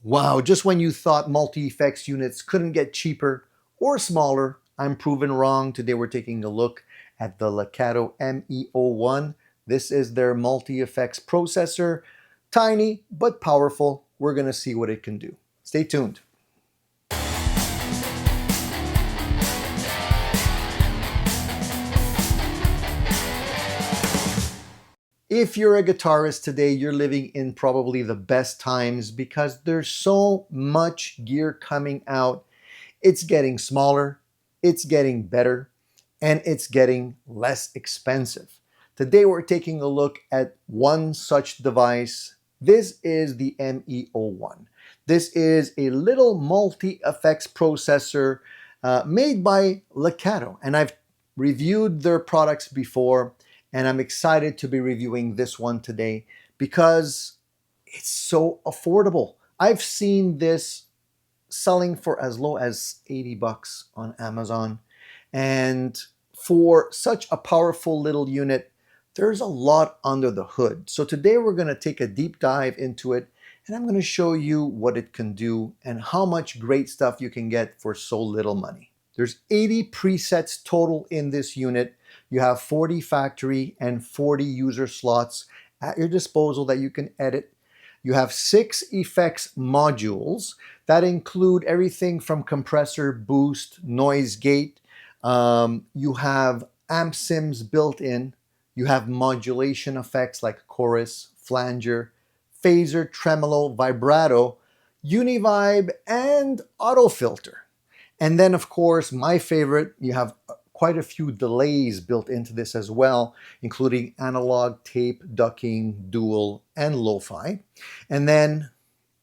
Wow, just when you thought multi-effects units couldn't get cheaper or smaller, I'm proven wrong. Today we're taking a look at the Lekato ME-01. This is their multi-effects processor. Tiny but powerful. We're going to see what it can do. Stay tuned. If you're a guitarist today, you're living in probably the best times because there's so much gear coming out. It's getting smaller, it's getting better, and it's getting less expensive. Today we're taking a look at one such device. This is the ME-01. This is a little multi-effects processor made by Lekato, and I've reviewed their products before, and I'm excited to be reviewing this one today because it's so affordable. I've seen this selling for as low as 80 bucks on Amazon. And for such a powerful little unit, there's a lot under the hood. So today we're going to take a deep dive into it, and I'm going to show you what it can do and how much great stuff you can get for so little money. There's 80 presets total in this unit. You have 40 factory and 40 user slots at your disposal that you can edit. You have 6 effects modules that include everything from compressor, boost, noise gate. You have amp sims built in. You have modulation effects like chorus, flanger, phaser, tremolo, vibrato, univibe, and auto filter. And then, of course, my favorite, you have quite a few delays built into this as well, including analog, tape, ducking, dual, and lo-fi. And then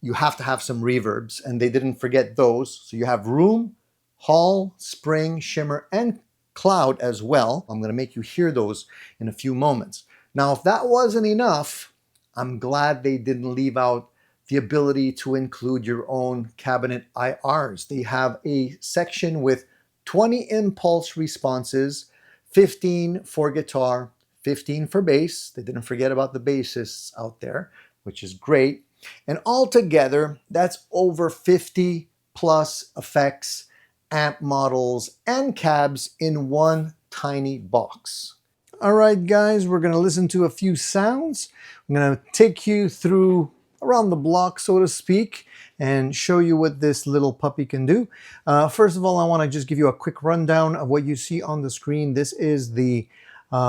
you have to have some reverbs, and they didn't forget those. So you have room, hall, spring, shimmer, and cloud as well. I'm going to make you hear those in a few moments. Now, if that wasn't enough, I'm glad they didn't leave out the ability to include your own cabinet IRs. They have a section with 20 impulse responses, 15 for guitar, 15 for bass. They didn't forget about the bassists out there, which is great. And altogether, that's over 50 plus effects, amp models, and cabs in one tiny box. All right, guys, we're going to listen to a few sounds. I'm going to take you through around the block, so to speak, and show you what this little puppy can do. First of all, I want to just give you a quick rundown of what you see on the screen. This is the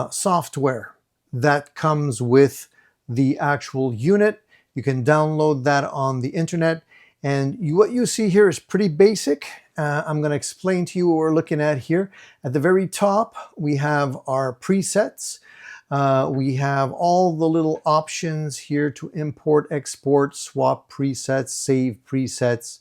software that comes with the actual unit. You can download that on the internet, and what you see here is pretty basic. I'm going to explain to you what we're looking at here. At the very top, we have our presets. We have all the little options here to import, export, swap presets, save presets,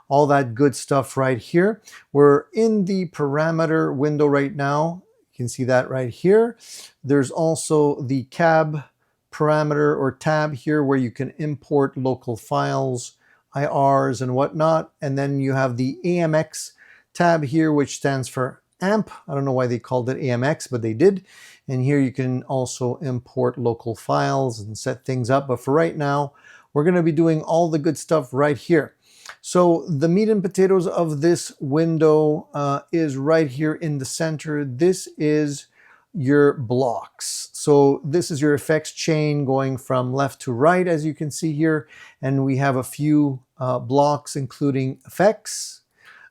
all that good stuff right here. We're in the parameter window right now. You can see that right here. There's also the cab parameter or tab here where you can import local files, IRs and whatnot. And then you have the AMX tab here, which stands for amp. I don't know why they called it AMX, but they did. And here you can also import local files and set things up. But for right now, we're going to be doing all the good stuff right here. So the meat and potatoes of this window is right here in the center. This is your blocks. So this is your effects chain going from left to right, as you can see here. And we have a few blocks, including effects,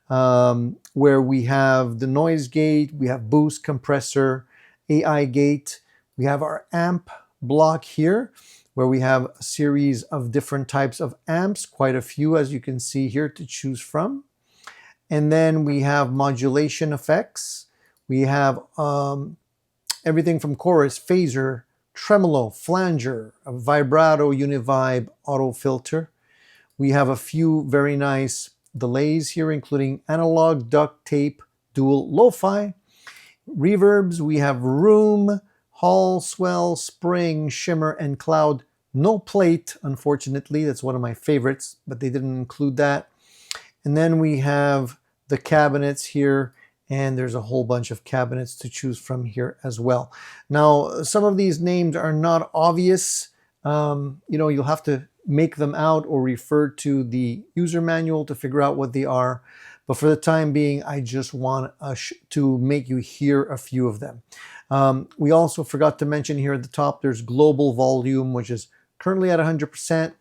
where we have the noise gate, we have boost, compressor, AI gate. We have our amp block here, where we have a series of different types of amps, quite a few, as you can see here, to choose from. And then we have modulation effects. We have everything from chorus, phaser, tremolo, flanger, a vibrato, univibe, auto filter. We have a few very nice delays here, including analog, duck, tape, dual, lo-fi. Reverbs, we have room, hall, swell, spring, shimmer, and cloud. No plate, unfortunately. That's one of my favorites, but they didn't include that. And then we have the cabinets here, and there's a whole bunch of cabinets to choose from here as well. Now, some of these names are not obvious. You know, you'll have to make them out or refer to the user manual to figure out what they are. But for the time being, I just want to make you hear a few of them. We also forgot to mention here at the top, there's global volume, which is currently at 100%.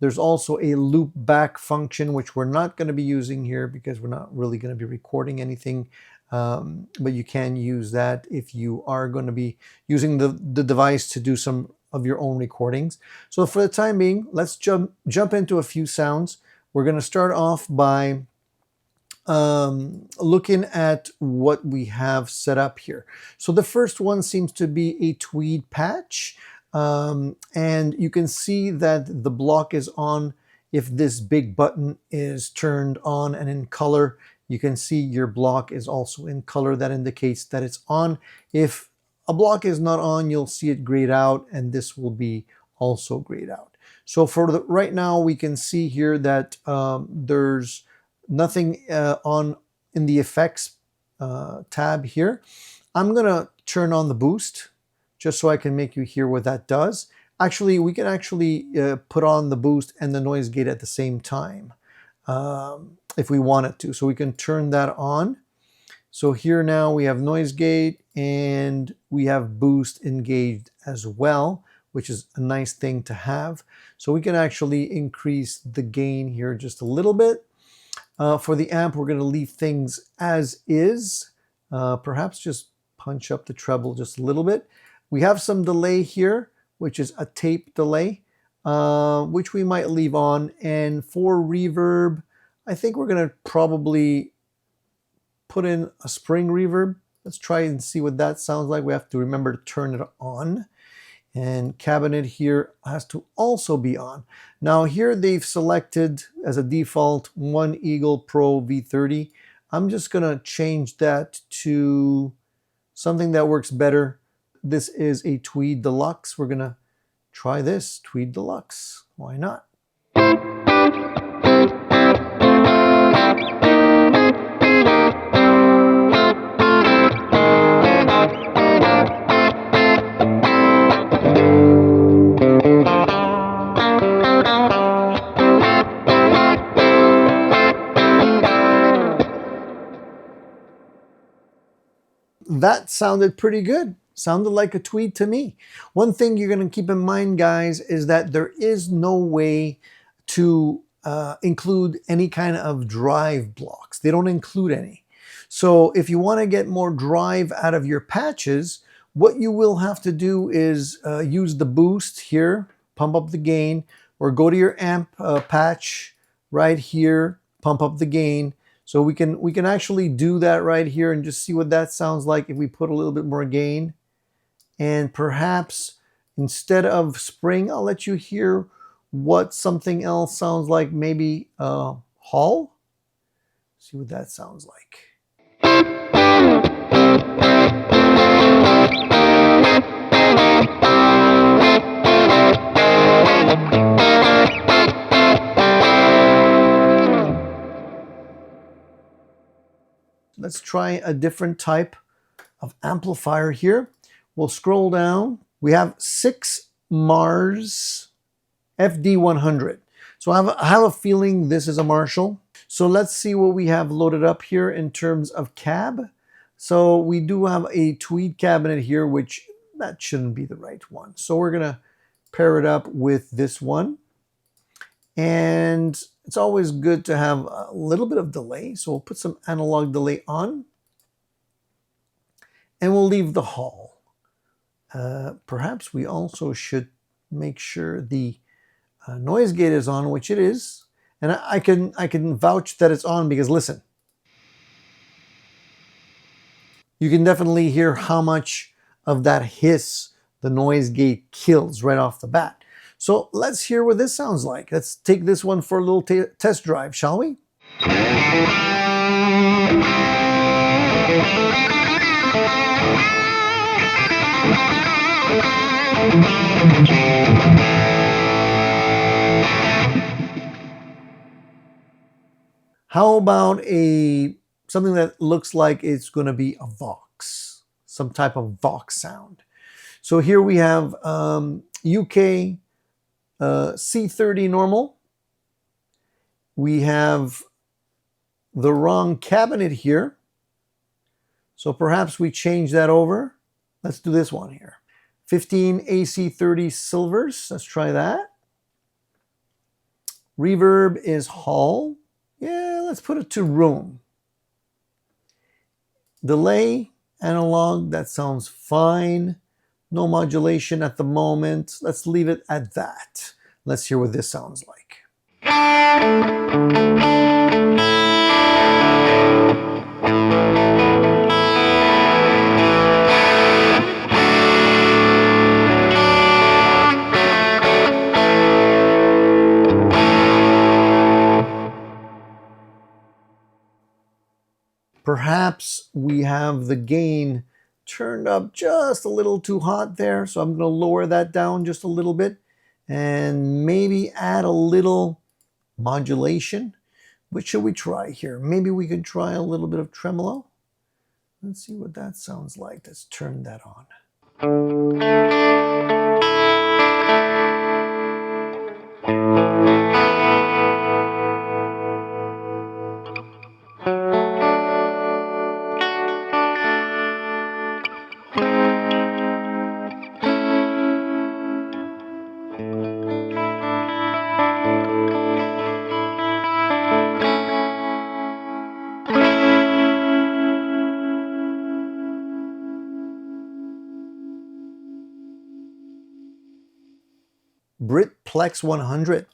There's also a loop back function, which we're not going to be using here because we're not really going to be recording anything. But you can use that if you are going to be using the device to do some of your own recordings. So for the time being, let's jump into a few sounds. We're going to start off by looking at what we have set up here. So the first one seems to be a tweed patch. And you can see that the block is on if this big button is turned on and in color. You can see your block is also in color. That indicates that it's on. If a block is not on, you'll see it grayed out, and this will be also grayed out. So for right now, we can see here that there's nothing on in the effects tab here. I'm gonna turn on the boost just so I can make you hear what that does. Actually, we can actually put on the boost and the noise gate at the same time if we wanted to. So we can turn that on. So here now we have noise gate and we have boost engaged as well, which is a nice thing to have. So we can actually increase the gain here just a little bit. For the amp, we're going to leave things as is. Perhaps just punch up the treble just a little bit. We have some delay here, which is a tape delay, which we might leave on. And for reverb, I think we're going to probably put in a spring reverb. Let's try and see what that sounds like. We have to remember to turn it on. And cabinet here has to also be on. Now here they've selected as a default One Eagle Pro V30. I'm just going to change that to something that works better. This is a Tweed Deluxe. We're going to try this Tweed Deluxe. Why not? That sounded pretty good. Sounded like a tweed to me. One thing you're going to keep in mind, guys, is that there is no way to include any kind of drive blocks. They don't include any. So if you want to get more drive out of your patches, what you will have to do is use the boost here, pump up the gain, or go to your amp patch right here, pump up the gain. So we can actually do that right here and just see what that sounds like if we put a little bit more gain. And perhaps instead of spring, I'll let you hear what something else sounds like, maybe Hall. See what that sounds like. Let's try a different type of amplifier here. We'll scroll down. We have 6 Mars FD100. So I have a feeling this is a Marshall. So let's see what we have loaded up here in terms of cab. So we do have a tweed cabinet here, which that shouldn't be the right one. So we're gonna pair it up with this one. And it's always good to have a little bit of delay. So we'll put some analog delay on. And we'll leave the Hall. Perhaps we also should make sure the noise gate is on, which it is. And I can vouch that it's on because listen. You can definitely hear how much of that hiss the noise gate kills right off the bat. So let's hear what this sounds like. Let's take this one for a little test drive, shall we? How about something that looks like it's going to be a Vox, some type of Vox sound? So here we have UK C30 normal. We have the wrong cabinet here. So perhaps we change that over. Let's do this one here. 15 AC30 silvers. Let's try that. Reverb is Hall. Yeah, let's put it to room. Delay, analog, that sounds fine. No modulation at the moment. Let's leave it at that. Let's hear what this sounds like. Perhaps we have the gain turned up just a little too hot there, so I'm going to lower that down just a little bit and maybe add a little modulation. What should we try here? Maybe we could try a little bit of tremolo. Let's see what that sounds like. Let's turn that on. Brit Plex 100.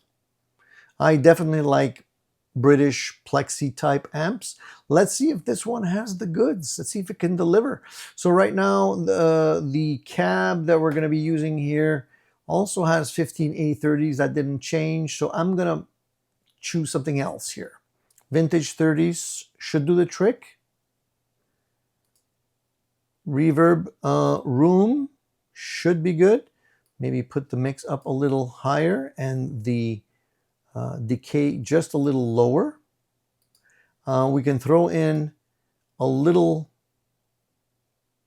I definitely like British Plexi type amps. Let's see if this one has the goods. Let's see if it can deliver. So right now, the cab that we're going to be using here also has 15 A30s. That didn't change. So I'm going to choose something else here. Vintage 30s should do the trick. Reverb room should be good. Maybe put the mix up a little higher and the decay just a little lower. We can throw in a little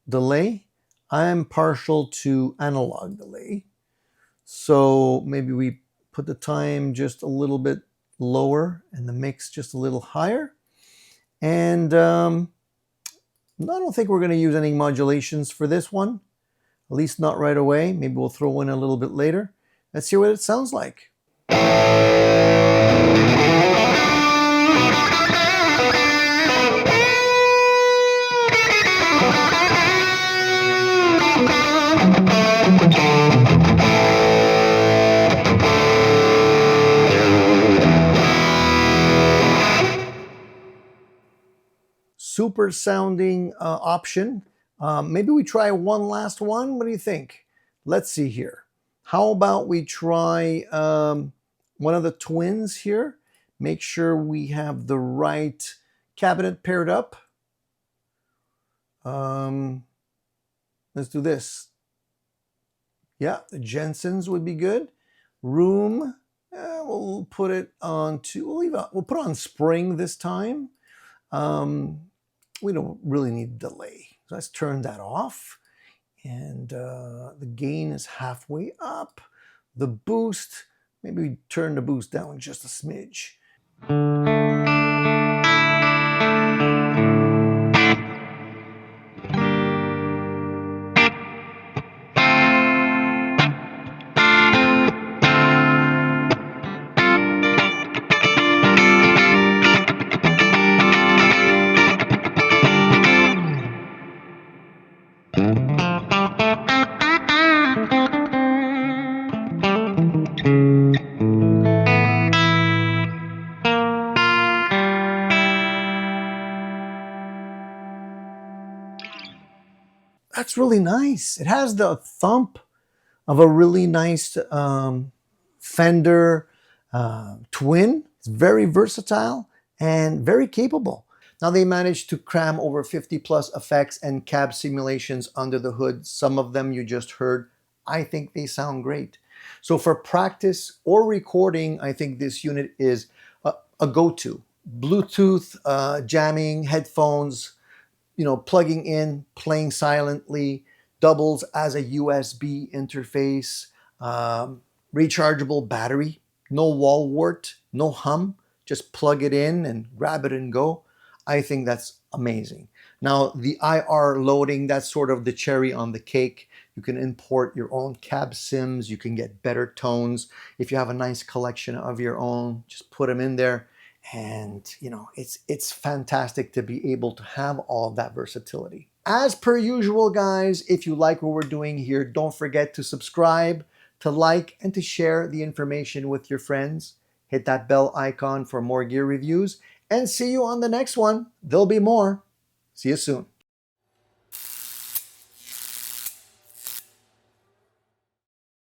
delay. I'm partial to analog delay. So maybe we put the time just a little bit lower and the mix just a little higher. And I don't think we're going to use any modulations for this one. At least not right away. Maybe we'll throw in a little bit later. Let's hear what it sounds like. Super sounding option. Maybe we try one last one. What do you think? Let's see here. How about we try one of the twins here? Make sure we have the right cabinet paired up. Let's do this. Yeah, the Jensen's would be good. Room, we'll put it on to, we'll put on spring this time. We don't really need delay. So let's turn that off. And the gain is halfway up. The boost, maybe we turn the boost down just a smidge. That's really nice. It has the thump of a really nice Fender twin. It's very versatile and very capable. Now they managed to cram over 50 plus effects and cab simulations under the hood. Some of them you just heard. I think they sound great. So for practice or recording, I think this unit is a go-to. Bluetooth, jamming, headphones, plugging in, playing silently, doubles as a USB interface. rechargeable battery, no wall wart, no hum, just plug it in and grab it and go. I think that's amazing. Now, the IR loading, that's sort of the cherry on the cake. You can import your own cab sims, you can get better tones. If you have a nice collection of your own, just put them in there. And you know, it's fantastic to be able to have all of that versatility. As per usual, guys, if you like what we're doing here, don't forget to subscribe, to like, and to share the information with your friends. Hit that bell icon for more gear reviews, and see you on the next one. There'll be more. See you soon.